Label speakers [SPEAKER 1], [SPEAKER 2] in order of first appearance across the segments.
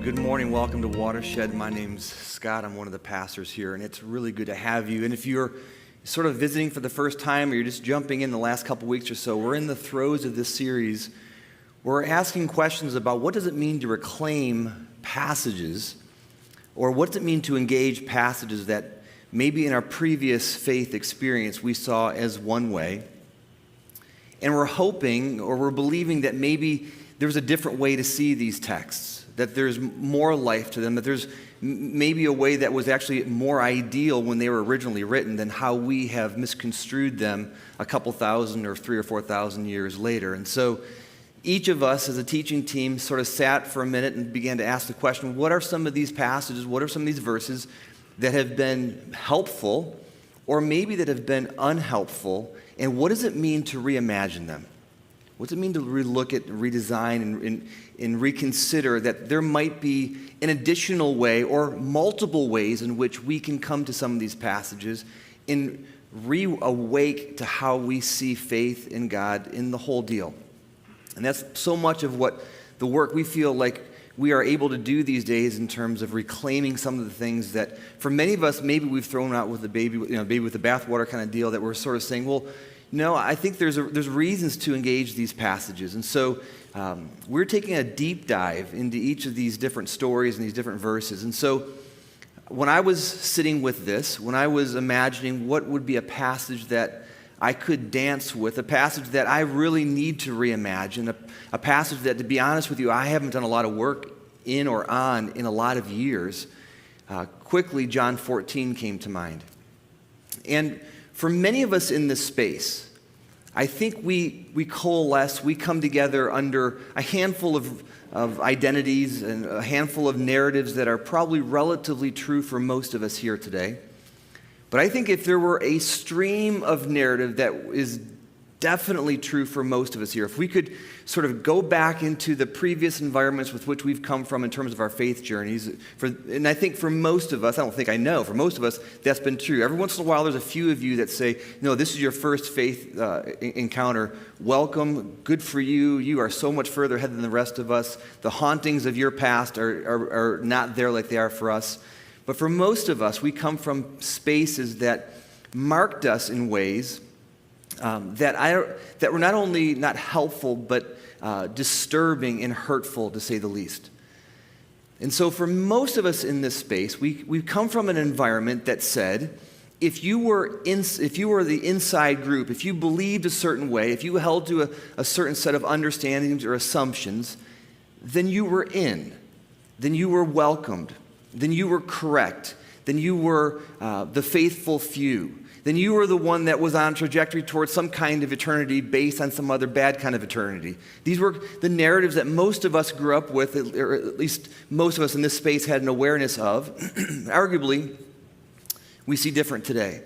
[SPEAKER 1] Good morning. Welcome to Watershed. My name's Scott. I'm one of the pastors here, and it's really good to have you. And if you're sort of visiting for the first time or you're just jumping in the last couple weeks or so, we're in the throes of this series. We're asking questions about what does it mean to reclaim passages, or what does it mean to engage passages that maybe in our previous faith experience we saw as one way. And we're hoping or we're believing that maybe there's a different way to see these texts, that there's more life to them, that there's maybe a way that was actually more ideal when they were originally written than how we have misconstrued them a couple thousand or 3,000 or 4,000 years later. And so each of us as a teaching team sort of sat for a minute and began to ask the question, what are some of these passages, what are some of these verses that have been helpful or maybe that have been unhelpful, and what does it mean to reimagine them? What does it mean to relook at, redesign, and reconsider that there might be an additional way or multiple ways in which we can come to some of these passages and reawake to how we see faith in God in the whole deal? And that's so much of what the work we feel like we are able to do these days in terms of reclaiming some of the things that for many of us maybe we've thrown out with the baby with the bathwater kind of deal, that we're sort of saying, well, no, I think there's reasons to engage these passages. And so we're taking a deep dive into each of these different stories and these different verses. And so when I was sitting with this, when I was imagining what would be a passage that I could dance with, a passage that I really need to reimagine, a passage that, to be honest with you, I haven't done a lot of work in or on in a lot of years, quickly John 14 came to mind. And for many of us in this space, I think we coalesce, we come together under a handful of identities and a handful of narratives that are probably relatively true for most of us here today. But I think if there were a stream of narrative that is definitely true for most of us here, if we could sort of go back into the previous environments with which we've come from in terms of our faith journeys, and I think for most of us, for most of us, that's been true. Every once in a while, there's a few of you that say, no, this is your first faith encounter. Welcome, good for you. You are so much further ahead than the rest of us. The hauntings of your past are not there like they are for us. But for most of us, we come from spaces that marked us in ways that were not only not helpful, but disturbing and hurtful, to say the least. And so for most of us in this space, we come from an environment that said, if you were the inside group, if you believed a certain way, if you held to a certain set of understandings or assumptions, then you were in, then you were welcomed, then you were correct, then you were the faithful few, then you were the one that was on a trajectory towards some kind of eternity based on some other bad kind of eternity. These were the narratives that most of us grew up with, or at least most of us in this space had an awareness of. Arguably, we see different today.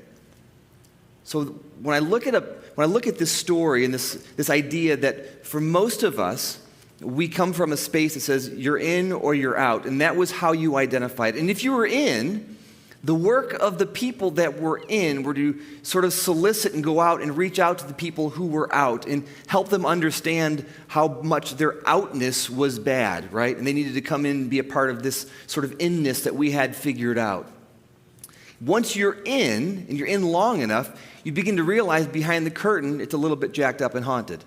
[SPEAKER 1] So when I look at this story and this idea that for most of us, we come from a space that says you're in or you're out, and that was how you identified. And if you were in, the work of the people that were in were to sort of solicit and go out and reach out to the people who were out and help them understand how much their outness was bad, right? And they needed to come in and be a part of this sort of inness that we had figured out. Once you're in, and you're in long enough, you begin to realize behind the curtain it's a little bit jacked up and haunted.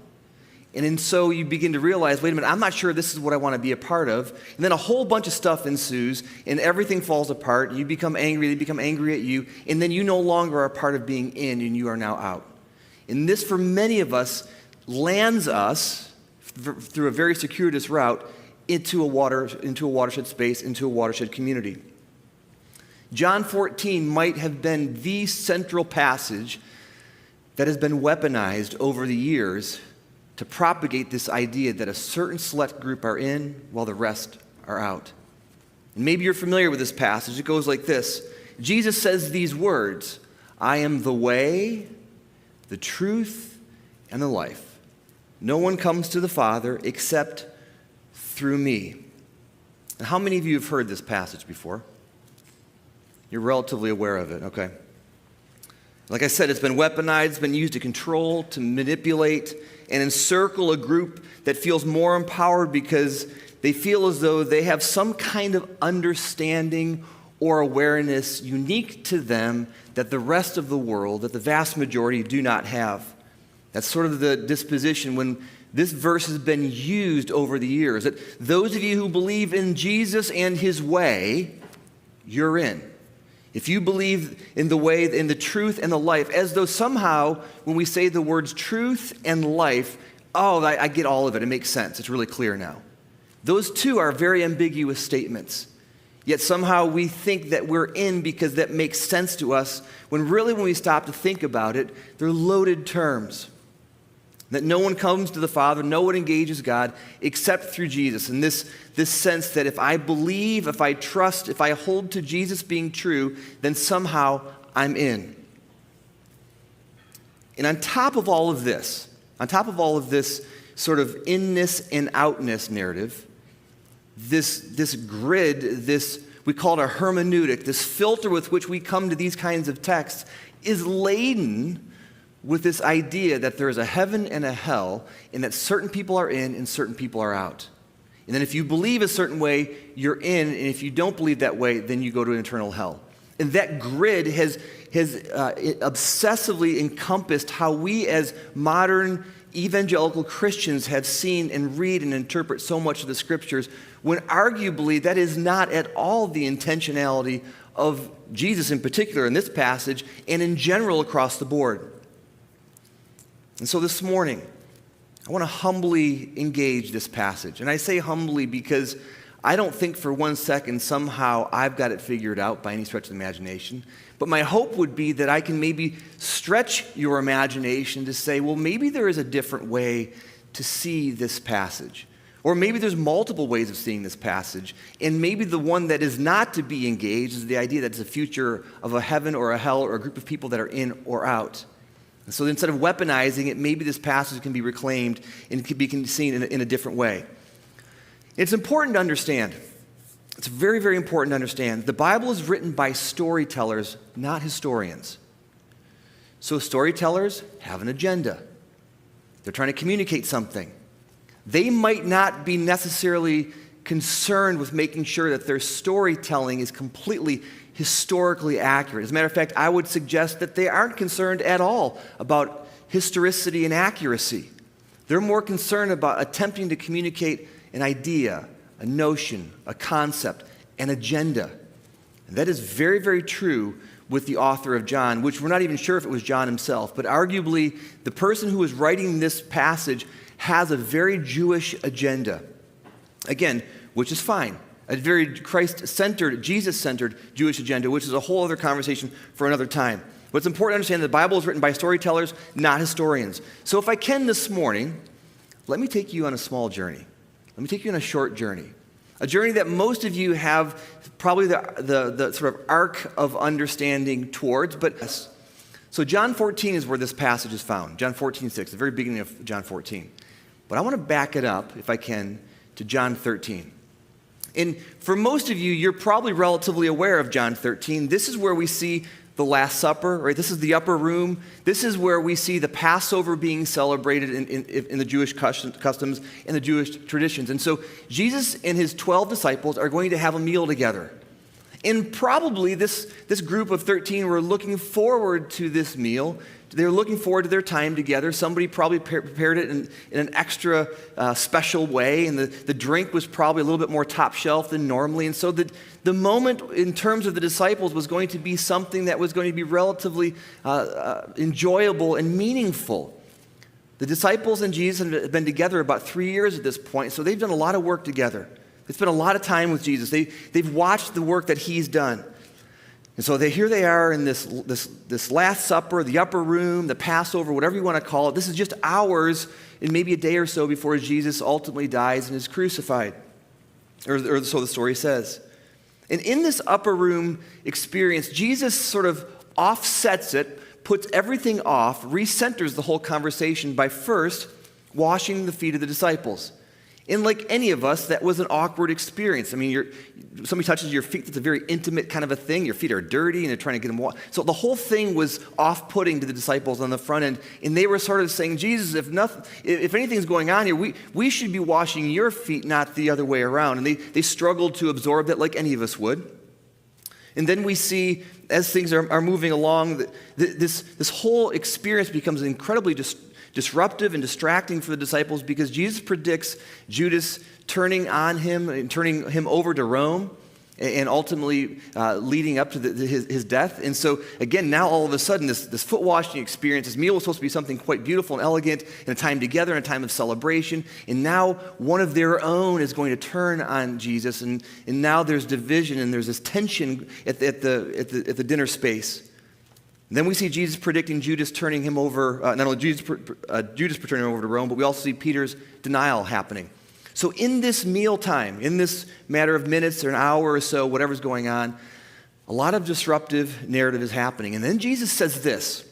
[SPEAKER 1] And so you begin to realize, wait a minute, I'm not sure this is what I want to be a part of. And then a whole bunch of stuff ensues, and everything falls apart. You become angry, they become angry at you, and then you no longer are a part of being in, and you are now out. And this, for many of us, lands us through a very circuitous route into a watershed space, into a watershed community. John 14 might have been the central passage that has been weaponized over the years to propagate this idea that a certain select group are in while the rest are out. And maybe you're familiar with this passage. It goes like this. Jesus says these words, I am the way, the truth, and the life. No one comes to the Father except through me. And how many of you have heard this passage before? You're relatively aware of it, okay. Like I said, it's been weaponized, it's been used to control, to manipulate, and encircle a group that feels more empowered because they feel as though they have some kind of understanding or awareness unique to them that the rest of the world, that the vast majority do not have. That's sort of the disposition when this verse has been used over the years, that those of you who believe in Jesus and his way, you're in. If you believe in the way, in the truth and the life, as though somehow when we say the words truth and life, I get all of it. It makes sense. It's really clear now. Those two are very ambiguous statements. Yet somehow we think that we're in because that makes sense to us, when really when we stop to think about it, they're loaded terms. That no one comes to the Father, no one engages God except through Jesus. And this sense that if I believe, if I trust, if I hold to Jesus being true, then somehow I'm in. And on top of all of this sort of inness and outness narrative, this grid, we call it a hermeneutic, this filter with which we come to these kinds of texts, is laden with this idea that there is a heaven and a hell, and that certain people are in and certain people are out. And then if you believe a certain way, you're in, and if you don't believe that way, then you go to an eternal hell. And that grid has obsessively encompassed how we as modern evangelical Christians have seen and read and interpret so much of the scriptures, when arguably that is not at all the intentionality of Jesus in particular in this passage, and in general across the board. And so this morning, I want to humbly engage this passage. And I say humbly because I don't think for one second somehow I've got it figured out by any stretch of the imagination. But my hope would be that I can maybe stretch your imagination to say, well, maybe there is a different way to see this passage. Or maybe there's multiple ways of seeing this passage. And maybe the one that is not to be engaged is the idea that it's a future of a heaven or a hell or a group of people that are in or out. And so instead of weaponizing it, maybe this passage can be reclaimed and can be seen in a different way. It's important to understand. It's very, very important to understand. The Bible is written by storytellers, not historians. So storytellers have an agenda. They're trying to communicate something. They might not be necessarily concerned with making sure that their storytelling is completely historically accurate. As a matter of fact, I would suggest that they aren't concerned at all about historicity and accuracy. They're more concerned about attempting to communicate an idea, a notion, a concept, an agenda. And that is very, very true with the author of John, which we're not even sure if it was John himself, but arguably the person who is writing this passage has a very Jewish agenda. Again, which is fine. A very Christ-centered, Jesus-centered Jewish agenda, which is a whole other conversation for another time. But it's important to understand that the Bible is written by storytellers, not historians. So if I can this morning, let me take you on a small journey. Let me take you on a short journey. A journey that most of you have probably the sort of arc of understanding towards. So John 14 is where this passage is found. John 14:6, the very beginning of John 14. But I want to back it up, if I can, to John 13. And for most of you, you're probably relatively aware of John 13. This is where we see the Last Supper, right? This is the upper room. This is where we see the Passover being celebrated in the Jewish customs and the Jewish traditions. And so Jesus and his 12 disciples are going to have a meal together. And probably this group of 13 were looking forward to this meal. They were looking forward to their time together. Somebody probably prepared it in an extra special way, and the drink was probably a little bit more top shelf than normally. And so the moment in terms of the disciples was going to be something that was going to be relatively enjoyable and meaningful. The disciples and Jesus have been together about 3 years at this point, so they've done a lot of work together. They spent a lot of time with Jesus. They've watched the work that he's done. And so here they are in this Last Supper, the upper room, the Passover, whatever you want to call it. This is just hours and maybe a day or so before Jesus ultimately dies and is crucified. Or so the story says. And in this upper room experience, Jesus sort of offsets it, puts everything off, recenters the whole conversation by first washing the feet of the disciples. And like any of us, that was an awkward experience. I mean, somebody touches your feet, that's a very intimate kind of a thing. Your feet are dirty and they're trying to get them washed. So the whole thing was off-putting to the disciples on the front end. And they were sort of saying, Jesus, if anything's going on here, we should be washing your feet, not the other way around. And they struggled to absorb that like any of us would. And then we see, as things are moving along, this whole experience becomes incredibly disruptive and distracting for the disciples because Jesus predicts Judas turning on him and turning him over to Rome and ultimately leading up to his death. And so, again, now all of a sudden, this foot washing experience, this meal was supposed to be something quite beautiful and elegant and a time together and a time of celebration. And now one of their own is going to turn on Jesus. And now there's division and there's this tension at the dinner space. And then we see Jesus predicting Judas turning him over, not only Judas turning him over to Rome, but we also see Peter's denial happening. So in this mealtime, in this matter of minutes or an hour or so, whatever's going on, a lot of disruptive narrative is happening. And then Jesus says this,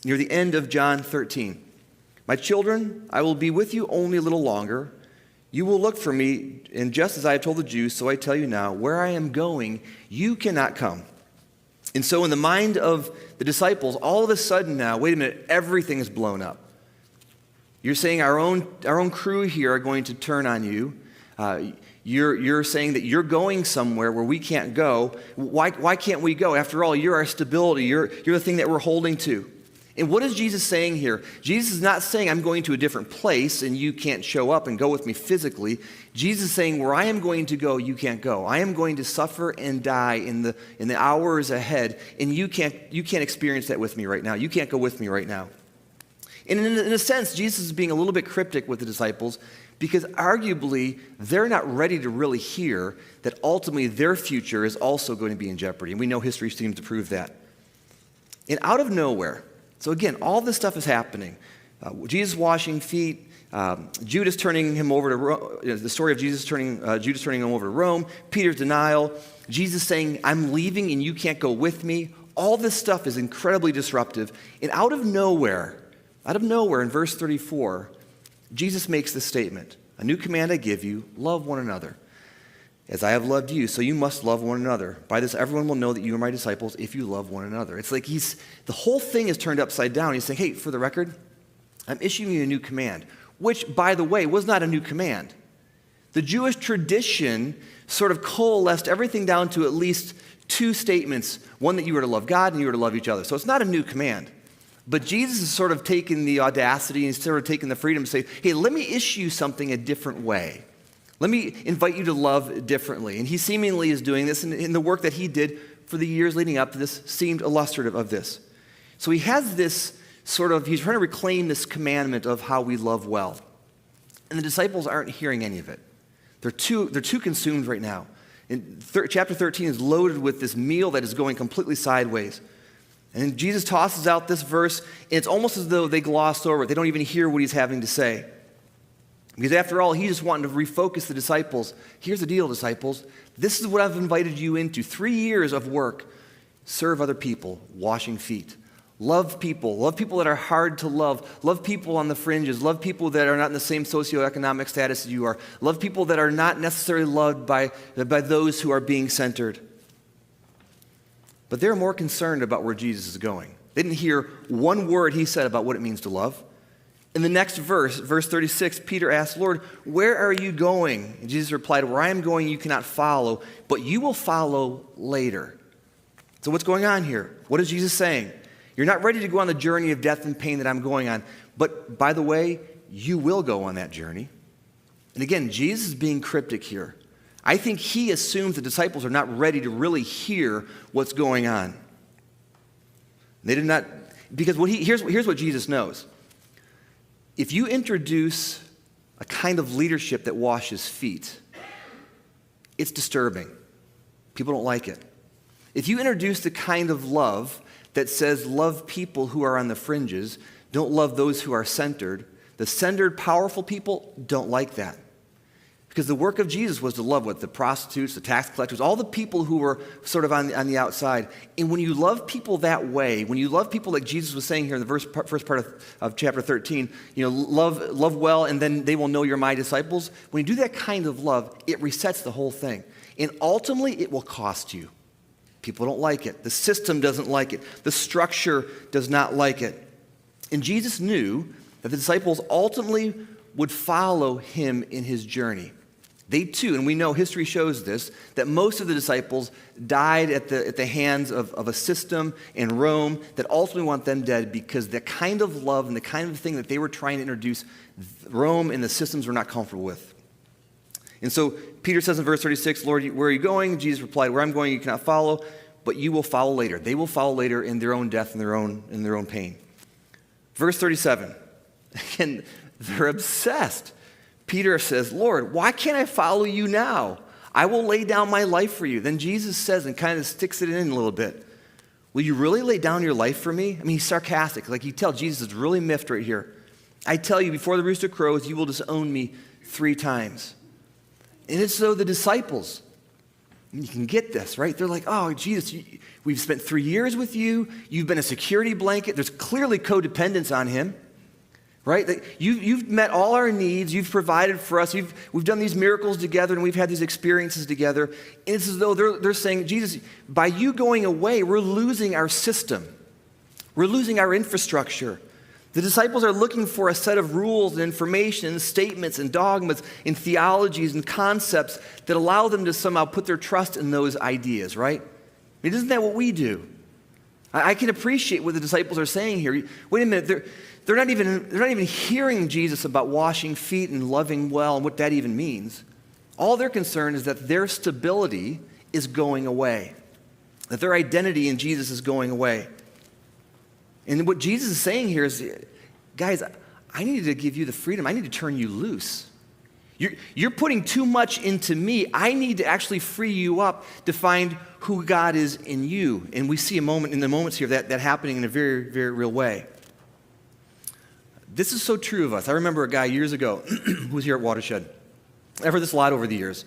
[SPEAKER 1] near the end of John 13, "My children, I will be with you only a little longer. You will look for me, and just as I have told the Jews, so I tell you now, where I am going, you cannot come." And so in the mind of the disciples, all of a sudden now, wait a minute, everything is blown up. You're saying our own crew here are going to turn on you. You're saying that you're going somewhere where we can't go. Why can't we go? After all, you're our stability. You're the thing that we're holding to. And what is Jesus saying here? Jesus is not saying I'm going to a different place and you can't show up and go with me physically. Jesus is saying where I am going to go, you can't go. I am going to suffer and die in the hours ahead, and you can't experience that with me right now. You can't go with me right now. And in a sense, Jesus is being a little bit cryptic with the disciples because arguably they're not ready to really hear that ultimately their future is also going to be in jeopardy. And we know history seems to prove that. And out of nowhere, so again, all this stuff is happening. Jesus washing feet, Judas turning him over to Rome, the story of Judas turning him over to Rome, Peter's denial, Jesus saying, "I'm leaving and you can't go with me." All this stuff is incredibly disruptive. And out of nowhere, in verse 34, Jesus makes this statement, "A new command I give you, love one another. As I have loved you, so you must love one another. By this, everyone will know that you are my disciples if you love one another." It's like the whole thing is turned upside down. He's saying, hey, for the record, I'm issuing you a new command, which, by the way, was not a new command. The Jewish tradition sort of coalesced everything down to at least two statements, one that you were to love God and you were to love each other. So it's not a new command. But Jesus has sort of taken the audacity and sort of taken the freedom to say, hey, let me issue something a different way. Let me invite you to love differently. And he seemingly is doing this, and in the work that he did for the years leading up to this seemed illustrative of this. So he has this he's trying to reclaim this commandment of how we love well. And the disciples aren't hearing any of it. They're too consumed right now. And chapter 13 is loaded with this meal that is going completely sideways. And Jesus tosses out this verse, and it's almost as though they glossed over it. They don't even hear what he's having to say. Because after all, he's just wanting to refocus the disciples. Here's the deal, disciples. This is what I've invited you into. 3 years of work. Serve other people, washing feet. Love people that are hard to love. Love people on the fringes. Love people that are not in the same socioeconomic status as you are. Love people that are not necessarily loved by those who are being centered. But they're more concerned about where Jesus is going. They didn't hear one word he said about what it means to love. In the next verse 36, Peter asked, "Lord, where are you going?" And Jesus replied, "Where I am going, you cannot follow, but you will follow later." So what's going on here? What is Jesus saying? You're not ready to go on the journey of death and pain that I'm going on. But by the way, you will go on that journey. And again, Jesus is being cryptic here. I think he assumes the disciples are not ready to really hear what's going on. They did not, because here's what Jesus knows. If you introduce a kind of leadership that washes feet, it's disturbing. People don't like it. If you introduce the kind of love that says love people who are on the fringes, don't love those who are centered, the centered, powerful people don't like that. Because the work of Jesus was to love what? The prostitutes, the tax collectors, all the people who were sort of on the outside. And when you love people that way, when you love people like Jesus was saying here in the first part of chapter 13, love well and then they will know you're my disciples. When you do that kind of love, it resets the whole thing. And ultimately, it will cost you. People don't like it. The system doesn't like it. The structure does not like it. And Jesus knew that the disciples ultimately would follow him in his journey. They too, and we know history shows this, that most of the disciples died at the hands of a system in Rome that ultimately want them dead because the kind of love and the kind of thing that they were trying to introduce, Rome and the systems were not comfortable with. And so Peter says in verse 36, Lord, where are you going? Jesus replied, where I'm going you cannot follow, but you will follow later. They will follow later in their own death and in their own pain. Verse 37, again, they're obsessed. Peter says, Lord, why can't I follow you now? I will lay down my life for you. Then Jesus says, and kind of sticks it in a little bit, will you really lay down your life for me? I mean, he's sarcastic. Like you tell Jesus is really miffed right here. I tell you, before the rooster crows, you will disown me 3 times. And it's so the disciples, you can get this, right? They're like, oh, Jesus, we've spent 3 years with you. You've been a security blanket. There's clearly codependence on him. Right? You've met all our needs. You've provided for us. We've done these miracles together, and we've had these experiences together. And it's as though they're saying, Jesus, by you going away, we're losing our system. We're losing our infrastructure. The disciples are looking for a set of rules and information and statements and dogmas and theologies and concepts that allow them to somehow put their trust in those ideas, right? I mean, isn't that what we do? I can appreciate what the disciples are saying here. Wait a minute, they're not even hearing Jesus about washing feet and loving well and what that even means. All they're concerned is that their stability is going away, that their identity in Jesus is going away. And what Jesus is saying here is, guys, I need to give you the freedom. I need to turn you loose. You're putting too much into me. I need to actually free you up to find who God is in you. And we see in the moments here that happening in a very, very real way. This is so true of us. I remember a guy years ago who was here at Watershed. I've heard this a lot over the years.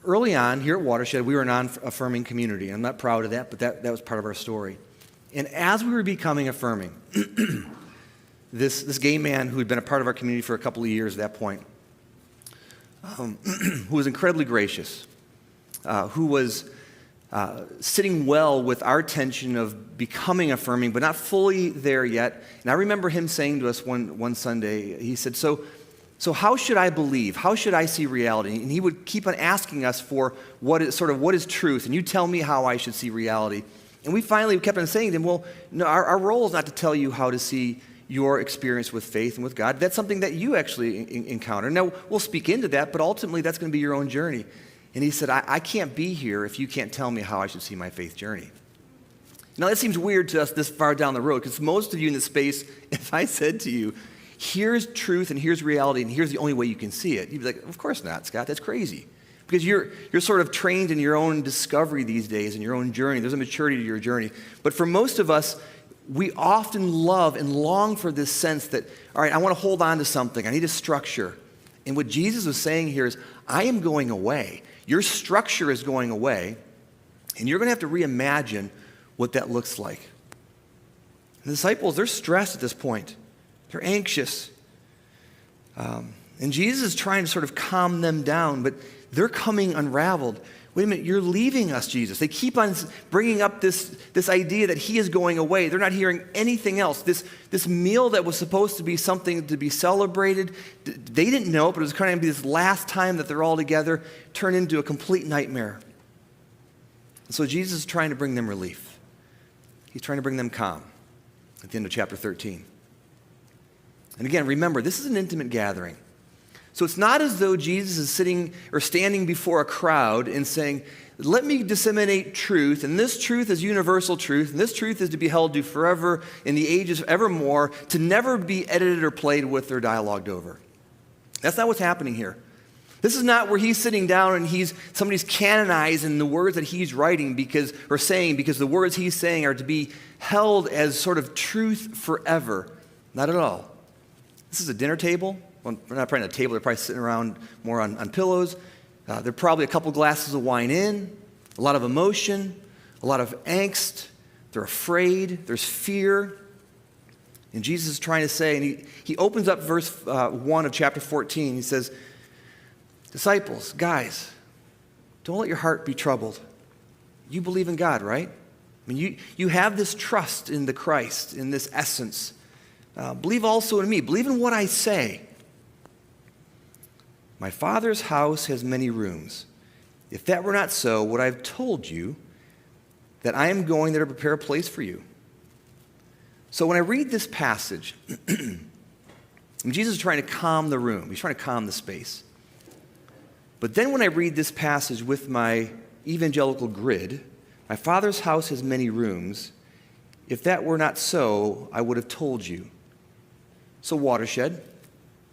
[SPEAKER 1] Early on, here at Watershed, we were a non-affirming community. I'm not proud of that, but that was part of our story. And as we were becoming affirming, this gay man who had been a part of our community for a couple of years at that point, who was incredibly gracious, who was sitting well with our tension of becoming affirming, but not fully there yet. And I remember him saying to us one Sunday, he said, so how should I believe? How should I see reality? And he would keep on asking us for what is truth, and you tell me how I should see reality. And we finally kept on saying to him, well, no, our role is not to tell you how to see your experience with faith and with God. That's something that you actually encounter. Now, we'll speak into that, but ultimately that's going to be your own journey. And he said, I can't be here if you can't tell me how I should see my faith journey. Now, that seems weird to us this far down the road, because most of you in this space, if I said to you, here's truth and here's reality and here's the only way you can see it, you'd be like, of course not, Scott, that's crazy. Because you're sort of trained in your own discovery these days, in your own journey. There's a maturity to your journey. But for most of us, we often love and long for this sense that, all right, I want to hold on to something. I need a structure. And what Jesus was saying here is, I am going away. Your structure is going away, and you're going to have to reimagine what that looks like. And the disciples, they're stressed at this point. They're anxious. And Jesus is trying to sort of calm them down, but they're coming unraveled. Wait a minute, you're leaving us, Jesus. They keep on bringing up this idea that he is going away. They're not hearing anything else. This meal that was supposed to be something to be celebrated, they didn't know it, but it was kind of be this last time that they're all together, turned into a complete nightmare. And so Jesus is trying to bring them relief. He's trying to bring them calm at the end of chapter 13. And again, remember, this is an intimate gathering. So it's not as though Jesus is sitting or standing before a crowd and saying, let me disseminate truth, and this truth is universal truth, and this truth is to be held to forever in the ages evermore, to never be edited or played with or dialogued over. That's not what's happening here. This is not where he's sitting down and somebody's canonizing the words that he's writing because the words he's saying are to be held as sort of truth forever. Not at all. This is a dinner table. Well, they're not probably on a table. They're probably sitting around more on pillows. They're probably a couple glasses of wine in, a lot of emotion, a lot of angst. They're afraid. There's fear. And Jesus is trying to say, and he opens up verse 1 of chapter 14. He says, disciples, guys, don't let your heart be troubled. You believe in God, right? I mean, you have this trust in the Christ, in this essence. Believe also in me. Believe in what I say. My Father's house has many rooms. If that were not so, would I have told you that I am going there to prepare a place for you? So when I read this passage, Jesus is trying to calm the room. He's trying to calm the space. But then when I read this passage with my evangelical grid, my Father's house has many rooms. If that were not so, I would have told you. So Watershed,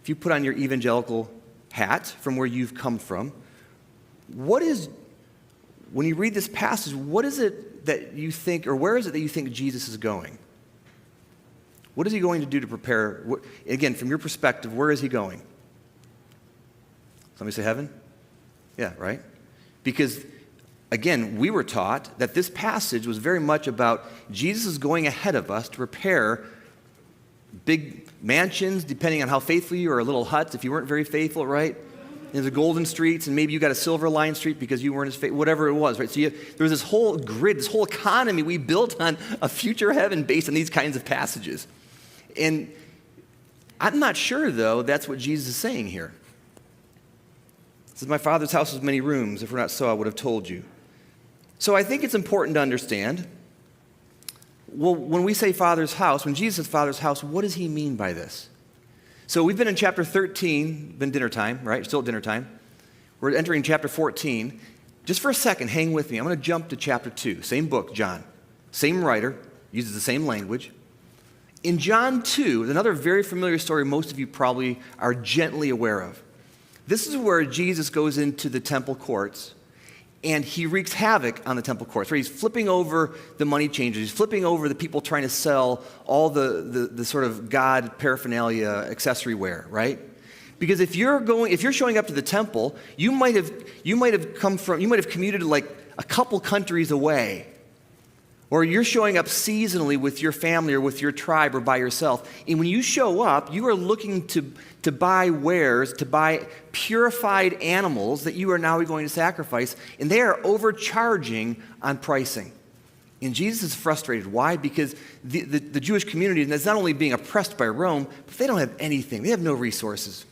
[SPEAKER 1] if you put on your evangelical hat from where you've come from, when you read this passage, what is it that you think, or where is it that you think Jesus is going? What is he going to do to prepare? Again, from your perspective, where is he going? Somebody say heaven? Yeah, right? Because, again, we were taught that this passage was very much about Jesus is going ahead of us to prepare big mansions, depending on how faithful you are, or little huts if you weren't very faithful, right? In the golden streets, and maybe you got a silver line street because you weren't as faithful, whatever it was, right? So there was this whole grid, this whole economy we built on a future heaven based on these kinds of passages. And I'm not sure, though, that's what Jesus is saying here. He says, my Father's house has many rooms. If it were not so, I would have told you. So I think it's important to understand, well, when we say Father's house, when Jesus says Father's house, what does he mean by this? So we've been in chapter 13, been dinner time, right? Still at dinner time. We're entering chapter 14. Just for a second, hang with me. I'm going to jump to chapter 2. Same book, John. Same writer, uses the same language. In John 2, another very familiar story most of you probably are gently aware of. This is where Jesus goes into the temple courts, and he wreaks havoc on the temple courts, where he's flipping over the money changers. He's flipping over the people trying to sell all the sort of God paraphernalia accessory wear, right? Because if you're showing up to the temple, you might have commuted like a couple countries away. Or you're showing up seasonally with your family or with your tribe or by yourself. And when you show up, you are looking to buy wares, to buy purified animals that you are now going to sacrifice. And they are overcharging on pricing. And Jesus is frustrated. Why? Because the Jewish community is not only being oppressed by Rome, but they don't have anything. They have no resources.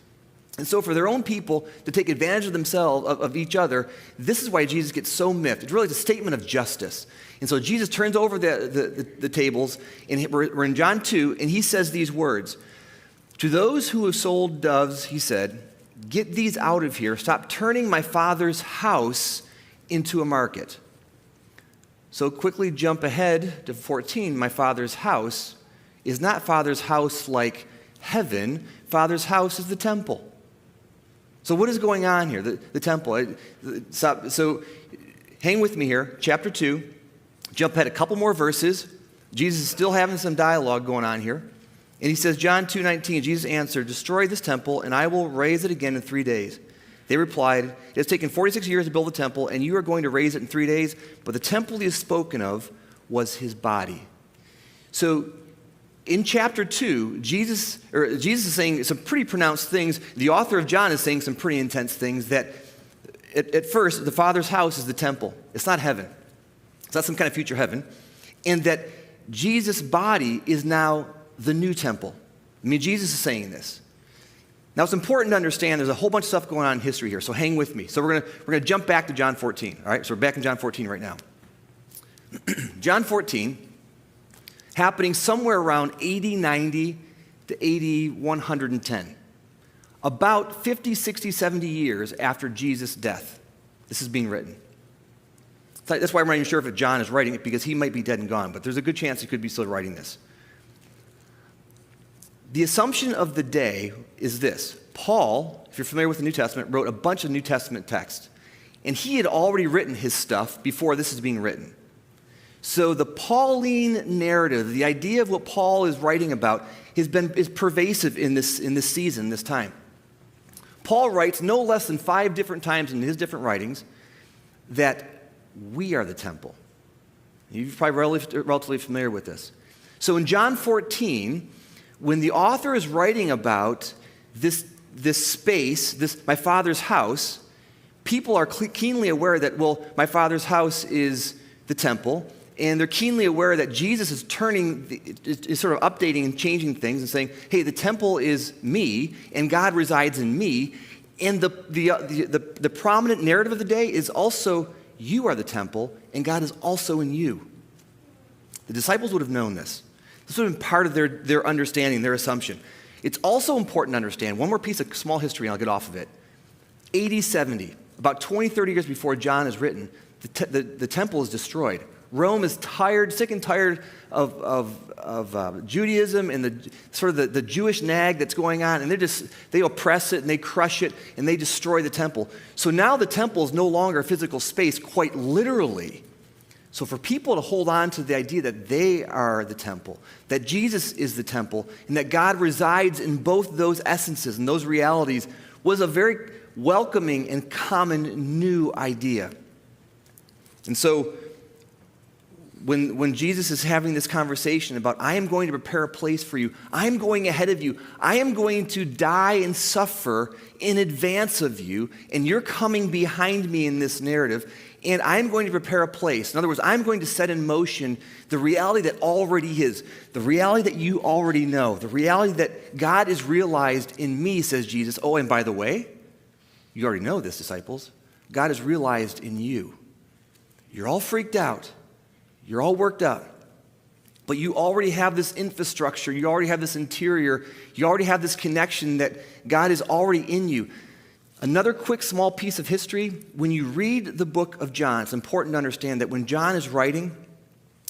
[SPEAKER 1] And so for their own people to take advantage of themselves, of each other, this is why Jesus gets so miffed. It's really a statement of justice. And so Jesus turns over the tables, and we're in John 2, and he says these words. To those who have sold doves, he said, get these out of here. Stop turning my Father's house into a market. So quickly jump ahead to 14. My Father's house is not Father's house like heaven. Father's house is the temple. So what is going on here? The temple. So hang with me here. Chapter 2. Jump ahead a couple more verses. Jesus is still having some dialogue going on here. And he says, John 2:19, Jesus answered, destroy this temple, and I will raise it again in 3 days. They replied, it has taken 46 years to build the temple, and you are going to raise it in 3 days. But the temple he has spoken of was his body. So in chapter 2, Jesus is saying some pretty pronounced things. The author of John is saying some pretty intense things that at first, the Father's house is the temple. It's not heaven. It's not some kind of future heaven. And that Jesus' body is now the new temple. I mean, Jesus is saying this. Now, it's important to understand there's a whole bunch of stuff going on in history here, so hang with me. So we're gonna jump back to John 14, all right? So we're back in John 14 right now. John 14, happening somewhere around 80, 90 to 80, 110. About 50, 60, 70 years after Jesus' death, this is being written. That's why I'm not even sure if John is writing it, because he might be dead and gone, but there's a good chance he could be still writing this. The assumption of the day is this. Paul, if you're familiar with the New Testament, wrote a bunch of New Testament text, and he had already written his stuff before this is being written. So the Pauline narrative, the idea of what Paul is writing about, is pervasive in this season, this time. Paul writes no less than 5 different times in his different writings that we are the temple. You're probably relatively familiar with this. So in John 14, when the author is writing about this space, my Father's house, people are keenly aware that, well, my Father's house is the temple, and they're keenly aware that Jesus is is sort of updating and changing things and saying, hey, the temple is me, and God resides in me, and the prominent narrative of the day is also, you are the temple, and God is also in you. The disciples would have known this. This would have been part of their understanding, their assumption. It's also important to understand, one more piece of small history, and I'll get off of it. AD 70, about 20, 30 years before John is written, the temple is destroyed. Rome is sick and tired of Judaism and the Jewish nag that's going on, and they oppress it and they crush it and they destroy the temple. So now the temple is no longer a physical space, quite literally. So for people to hold on to the idea that they are the temple, that Jesus is the temple, and that God resides in both those essences and those realities was a very welcoming and common new idea. And so when Jesus is having this conversation about, I am going to prepare a place for you, I am going ahead of you, I am going to die and suffer in advance of you, and you're coming behind me in this narrative, and I'm going to prepare a place. In other words, I'm going to set in motion the reality that already is, the reality that you already know, the reality that God is realized in me, says Jesus. Oh, and by the way, you already know this, disciples. God is realized in you. You're all freaked out. You're all worked up. But you already have this infrastructure. You already have this interior. You already have this connection that God is already in you. Another quick small piece of history, when you read the book of John, it's important to understand that when John is writing,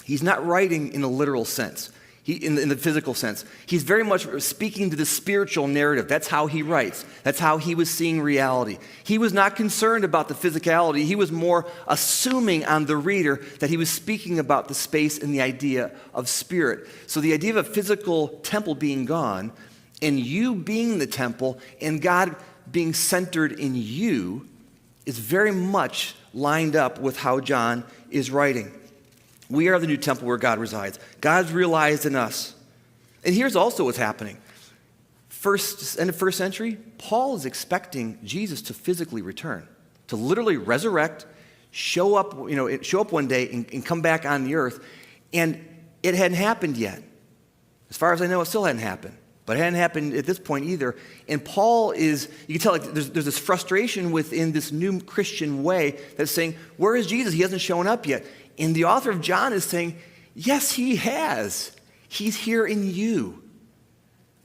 [SPEAKER 1] he's not writing in a literal sense, in the physical sense. He's very much speaking to the spiritual narrative. That's how he writes. That's how he was seeing reality. He was not concerned about the physicality. He was more assuming on the reader that he was speaking about the space and the idea of spirit. So the idea of a physical temple being gone, and you being the temple, and God being centered in you is very much lined up with how John is writing. We are the new temple where God resides. God's realized in us. And here's also what's happening. End of first century, Paul is expecting Jesus to physically return, to literally resurrect, show up one day and come back on the earth. And it hadn't happened yet. As far as I know, it still hadn't happened. But it hadn't happened at this point either. And Paul you can tell there's this frustration within this new Christian way that's saying, where is Jesus? He hasn't shown up yet. And the author of John is saying, yes, he has. He's here in you.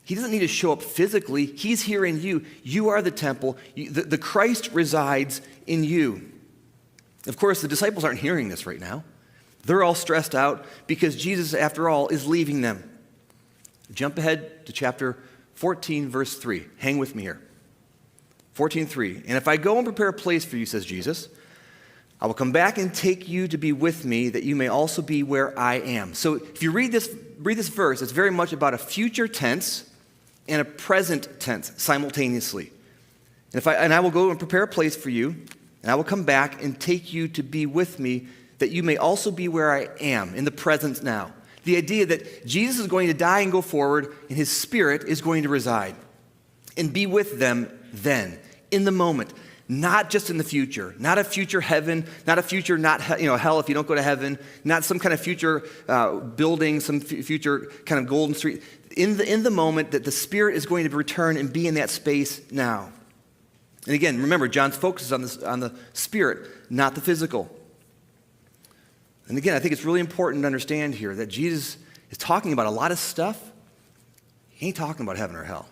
[SPEAKER 1] He doesn't need to show up physically. He's here in you. You are the temple. The Christ resides in you. Of course, the disciples aren't hearing this right now. They're all stressed out because Jesus, after all, is leaving them. Jump ahead to chapter 14, verse 3. Hang with me here. 14:3. And if I go and prepare a place for you, says Jesus, I will come back and take you to be with me, that you may also be where I am. So if you read this verse, it's very much about a future tense and a present tense simultaneously. And I will go and prepare a place for you, and I will come back and take you to be with me, that you may also be where I am, in the present now. The idea that Jesus is going to die and go forward, and his Spirit is going to reside and be with them then, in the moment, not just in the future, not a future heaven, not a future hell if you don't go to heaven, not some kind of future building, some future kind of golden street. In the moment that the Spirit is going to return and be in that space now. And again, remember, John's focus is on the Spirit, not the physical. And again, I think it's really important to understand here that Jesus is talking about a lot of stuff. He ain't talking about heaven or hell.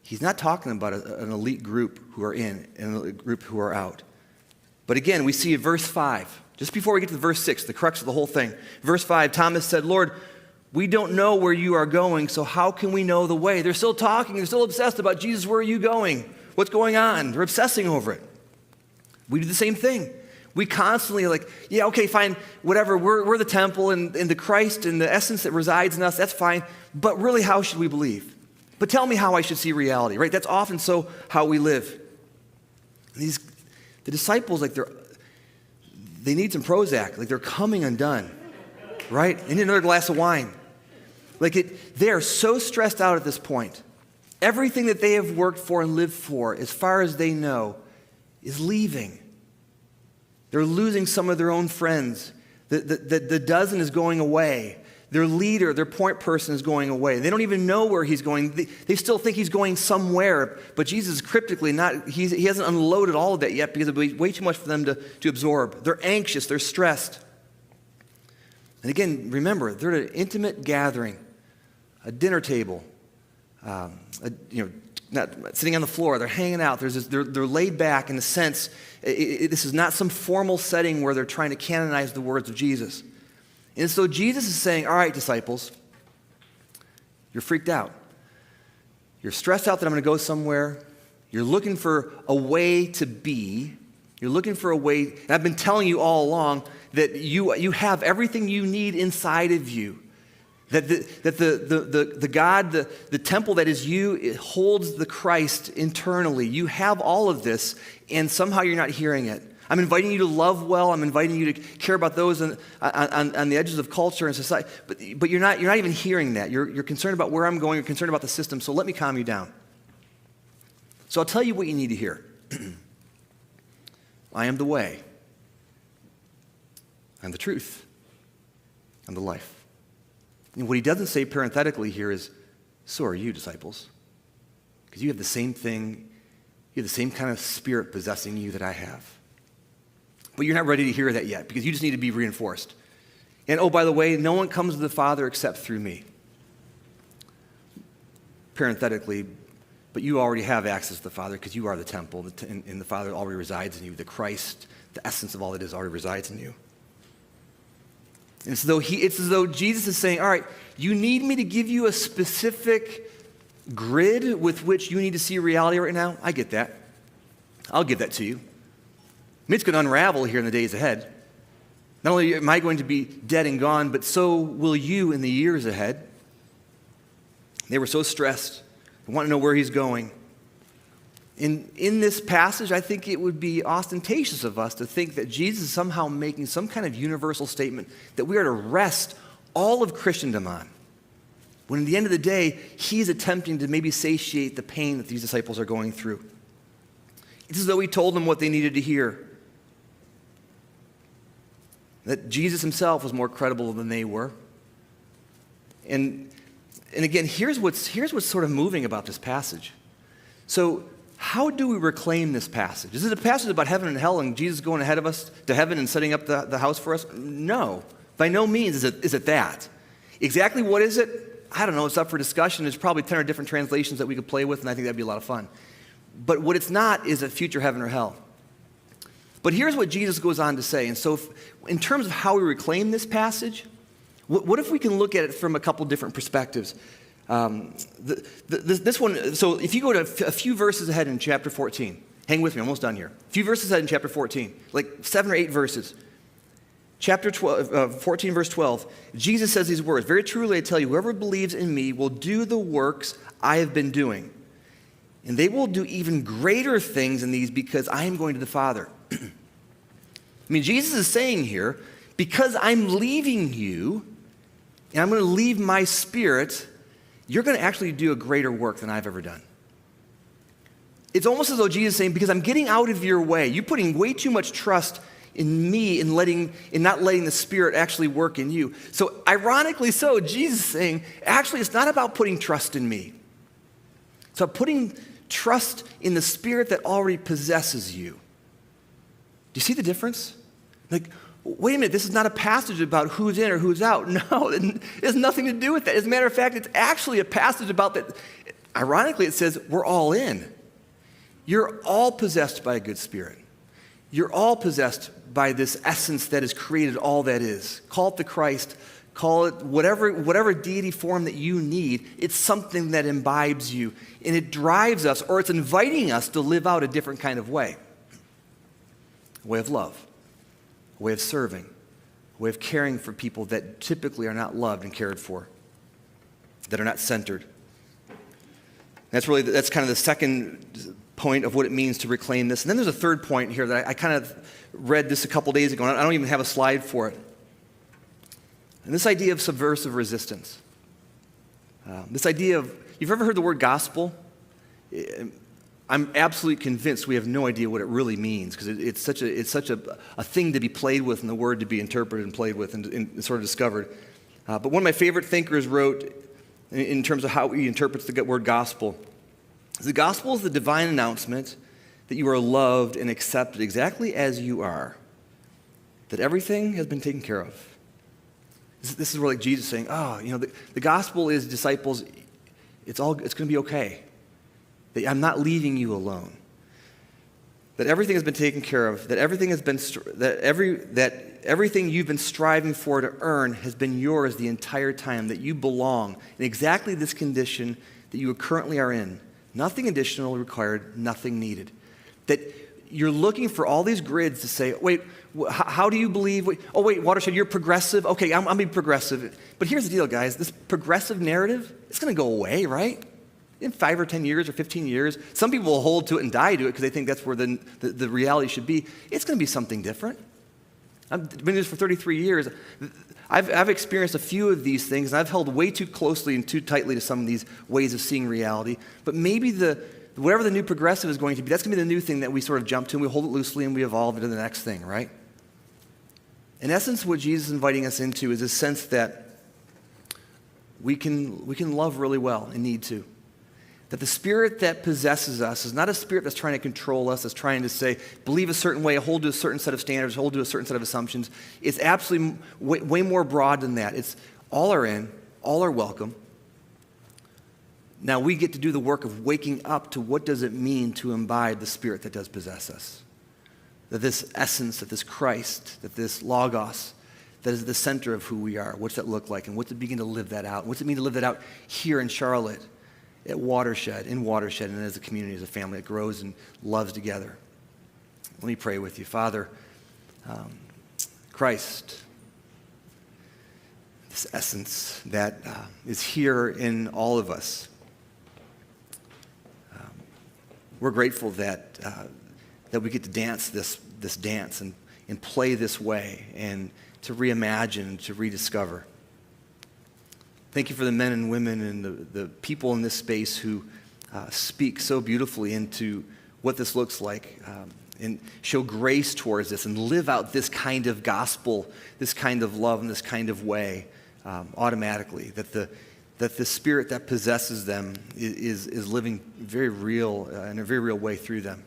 [SPEAKER 1] He's not talking about an elite group who are in and an elite group who are out. But again, we see in verse 5, just before we get to verse 6, the crux of the whole thing. Verse 5, Thomas said, Lord, we don't know where you are going, so how can we know the way? They're still talking. They're still obsessed about Jesus, where are you going? What's going on? They're obsessing over it. We do the same thing. We constantly are like, yeah, okay, fine, whatever. We're the temple and the Christ and the essence that resides in us, that's fine. But really, how should we believe? But tell me how I should see reality, right? That's often so how we live. The disciples, like they need some Prozac, like they're coming undone, right? They need another glass of wine. They are so stressed out at this point. Everything that they have worked for and lived for, as far as they know, is leaving. They're losing some of their own friends. The dozen is going away. Their leader, their point person is going away. They don't even know where he's going. They still think he's going somewhere, but Jesus is cryptically he hasn't unloaded all of that yet because it would be way too much for them to absorb. They're anxious, they're stressed. And again, remember, they're at an intimate gathering, a dinner table, not sitting on the floor. They're hanging out. They're laid back in a sense. This is not some formal setting where they're trying to canonize the words of Jesus. And so Jesus is saying, all right, disciples, you're freaked out. You're stressed out that I'm going to go somewhere. You're looking for a way to be. You're looking for a way, and I've been telling you all along that you have everything you need inside of you. That the God, the temple that is you, it holds the Christ internally. You have all of this, and somehow you're not hearing it. I'm inviting you to love well. I'm inviting you to care about those on the edges of culture and society. But you're not even hearing that. You're concerned about where I'm going. You're concerned about the system. So let me calm you down. So I'll tell you what you need to hear. I am the way. I'm the truth. I'm the life. And what he doesn't say parenthetically here is, so are you, disciples. Because you have the same thing. You have the same kind of spirit possessing you that I have. But you're not ready to hear that yet because you just need to be reinforced. And oh, by the way, no one comes to the Father except through me. Parenthetically, but you already have access to the Father because you are the temple, and the Father already resides in you. The Christ, the essence of all that is, already resides in you. And it's as though Jesus is saying, all right, you need me to give you a specific grid with which you need to see reality right now? I get that. I'll give that to you. I mean, it's going to unravel here in the days ahead. Not only am I going to be dead and gone, but so will you in the years ahead. They were so stressed. They want to know where he's going. In this passage, I think it would be ostentatious of us to think that Jesus is somehow making some kind of universal statement that we are to rest all of Christendom on. When at the end of the day, he's attempting to maybe satiate the pain that these disciples are going through. It's as though he told them what they needed to hear. That Jesus himself was more credible than they were. And again, here's what's sort of moving about this passage. So how do we reclaim this passage? Is it a passage about heaven and hell and Jesus going ahead of us to heaven and setting up the house for us? No. By no means is it that. Exactly what is it? I don't know. It's up for discussion. There's probably 10 or different translations that we could play with, and I think that'd be a lot of fun. But what it's not is a future heaven or hell. But here's what Jesus goes on to say. And so in terms of how we reclaim this passage, what if we can look at it from a couple different perspectives? This one, so if you go to a few verses ahead in chapter 14, hang with me, I'm almost done here. A few verses ahead in chapter 14, like 7 or 8 verses. Chapter 14, verse 12, Jesus says these words, "Very truly I tell you, whoever believes in me will do the works I have been doing. And they will do even greater things than these because I am going to the Father." I mean, Jesus is saying here, because I'm leaving you, and I'm going to leave my spirit, you're going to actually do a greater work than I've ever done. It's almost as though Jesus is saying, because I'm getting out of your way, you're putting way too much trust in me and not letting the Spirit actually work in you. So ironically so, Jesus is saying, actually, it's not about putting trust in me. It's about putting trust in the Spirit that already possesses you. Do you see the difference? Like, wait a minute, this is not a passage about who's in or who's out. No, it has nothing to do with that. As a matter of fact, it's actually a passage about that. Ironically, it says we're all in. You're all possessed by a good spirit. You're all possessed by this essence that has created all that is. Call it the Christ. Call it whatever deity form that you need. It's something that imbibes you. And it drives us, or it's inviting us to live out a different kind of way. A way of love. A way of serving. A way of caring for people that typically are not loved and cared for. That are not centered. That's kind of the second point of what it means to reclaim this. And then there's a third point here that I kind of read this a couple days ago, and I don't even have a slide for it. And this idea of subversive resistance. This idea of, you've ever heard the word gospel? I'm absolutely convinced we have no idea what it really means, because it's such a thing to be played with, and the word to be interpreted and played with and sort of discovered. But one of my favorite thinkers wrote, in terms of how he interprets the word gospel, the gospel is the divine announcement that you are loved and accepted exactly as you are, that everything has been taken care of. This is where, like, Jesus saying, the gospel is, disciples, it's going to be okay. That I'm not leaving you alone. That everything has been taken care of. That everything has been that everything you've been striving for to earn has been yours the entire time. That you belong in exactly this condition that you currently are in. Nothing additional required. Nothing needed. That you're looking for all these grids to say, wait, how do you believe? Wait, Watershed, you're progressive. Okay, I'm being progressive. But here's the deal, guys. This progressive narrative, it's going to go away, right? In 5 or 10 years or 15 years. Some people will hold to it and die to it because they think that's where the reality should be. It's going to be something different. I've been doing this for 33 years. I've experienced a few of these things, and I've held way too closely and too tightly to some of these ways of seeing reality. But maybe whatever the new progressive is going to be, that's going to be the new thing that we sort of jump to, and we hold it loosely, and we evolve into the next thing, right? In essence, what Jesus is inviting us into is a sense that we can love really well and need to. That the spirit that possesses us is not a spirit that's trying to control us, that's trying to say, believe a certain way, hold to a certain set of standards, hold to a certain set of assumptions. It's absolutely way more broad than that. It's all are in, all are welcome. Now we get to do the work of waking up to what does it mean to imbibe the spirit that does possess us. That this essence, that this Christ, that this Logos, that is the center of who we are. What's that look like? And what's it begin to live that out? What's it mean to live that out here in Charlotte? At Watershed, and as a community, as a family that grows and loves together. Let me pray with you. Father, Christ, this essence that is here in all of us. We're grateful that we get to dance this dance and play this way and to reimagine, to rediscover. Thank you for the men and women and the people in this space who speak so beautifully into what this looks like and show grace towards this and live out this kind of gospel, this kind of love, and this kind of way automatically. That the spirit that possesses them is living very real in a very real way through them.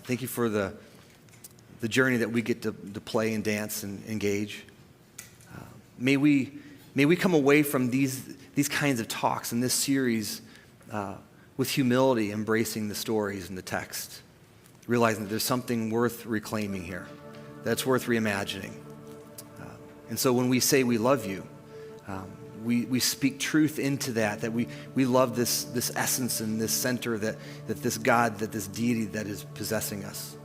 [SPEAKER 1] Thank you for the journey that we get to play and dance and engage. May we come away from these kinds of talks in this series with humility, embracing the stories and the text, realizing that there's something worth reclaiming here, that's worth reimagining. And so when we say we love you, we speak truth into that we love this essence and this center, that this God, that this deity that is possessing us.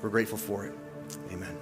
[SPEAKER 1] We're grateful for it. Amen.